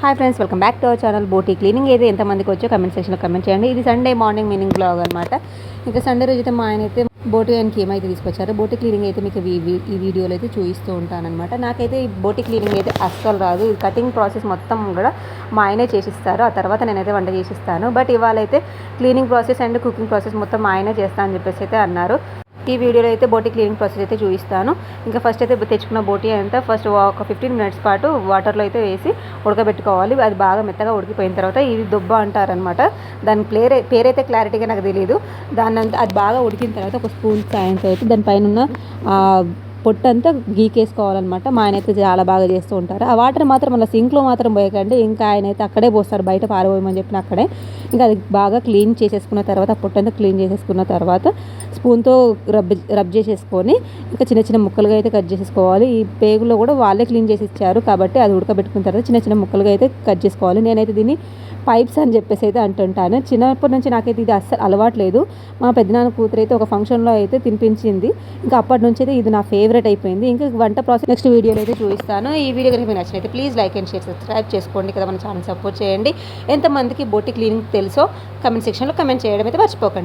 Hi friends, welcome back to our channel. బోటీ cleaning అయితే ఎంతమందికి వచ్చో కమెంట్ సెక్షన్లో కమెంట్ చేయండి. ఇది సండే మార్నింగ్ మీనింగ్ బ్లాగ్ అనమాట. ఇంకా సండే రోజు అయితే మా ఆయన అయితే బోటీ అండ్ కీమా అయితే తీసుకొచ్చారు. బోటీ క్లీనింగ్ అయితే మీకు ఈ వీడియోలో అయితే చూపిస్తూ ఉంటానన్నమాట. నాకైతే ఈ బోటీ క్లీనింగ్ అయితే అస్సలు రాదు. ఈ కటింగ్ ప్రాసెస్ మొత్తం కూడా మా ఆయనే చేసిస్తారు. ఆ తర్వాత నేనైతే వంట చేసిస్తాను. బట్ ఇవాళ అయితే cleaning process and cooking process మొత్తం మా ఆయనే చేస్తా అని చెప్పేసి అయితే అన్నారు. ఈ వీడియోలో అయితే బోటీ క్లీనింగ్ ప్రాసెస్ అయితే చూపిస్తాను. ఇంకా ఫస్ట్ అయితే తెచ్చుకున్న బోటీ అంతా ఫస్ట్ ఒక 15 మినిట్స్ పాటు వాటర్లో అయితే వేసి ఉడకబెట్టుకోవాలి. అది బాగా మెత్తగా ఉడికిపోయిన తర్వాత ఇది దొబ్బ అంటారనమాట. దాని పేరైతే క్లారిటీగా నాకు తెలియదు. అది బాగా ఉడికిన తర్వాత ఒక స్పూన్ సాయంతో అయితే దానిపైన ఉన్న పొట్టంతా గీకేసుకోవాలన్నమాట. మా ఆయన అయితే చాలా బాగా చేస్తూ ఉంటారు. ఆ వాటర్ మాత్రం మళ్ళీ సింక్లో మాత్రం పోయకండి. ఇంకా ఆయన అయితే అక్కడే పోస్తారు, బయట పారబోయమని చెప్పిన అక్కడే. ఇంకా అది బాగా క్లీన్ చేసేసుకున్న తర్వాత, ఆ పొట్టంతా క్లీన్ చేసేసుకున్న తర్వాత స్పూన్తో రబ్ చేసేసుకొని ఇంకా చిన్న చిన్న ముక్కలుగా అయితే కట్ చేసేసుకోవాలి. ఈ పేగులో కూడా వాళ్ళే క్లీన్ చేసి ఇచ్చారు కాబట్టి అది ఉడకబెట్టుకున్న తర్వాత చిన్న చిన్న ముక్కలుగా అయితే కట్ చేసుకోవాలి. నేనైతే దీన్ని పైప్స్ అని చెప్పేసి అయితే అంటుంటాను. చిన్నప్పటి నుంచి నాకైతే ఇది అస్సలు అలవాట్లేదు. మా పెద్దనాన్న కూతురు అయితే ఒక ఫంక్షన్లో అయితే తినిపించింది. ఇంకా అప్పటి నుంచి అయితే ఇది నా ఫేవరెట్ అయిపోయింది. ఇంకా వంట ప్రాసెస్ నెక్స్ట్ వీడియోలో అయితే చూపిస్తాను. ఈ వీడియో కనుక మీకు నచ్చినైతే please like and share, subscribe చేసుకోండి కదా, మన ఛానల్ సపోర్ట్ చేయండి. ఎంతమందికి బోటీ క్లీనింగ్ తెలుసో కమెంట్ సెక్షన్లో కమెంట్ చేయడం అయితే మర్చిపోకండి.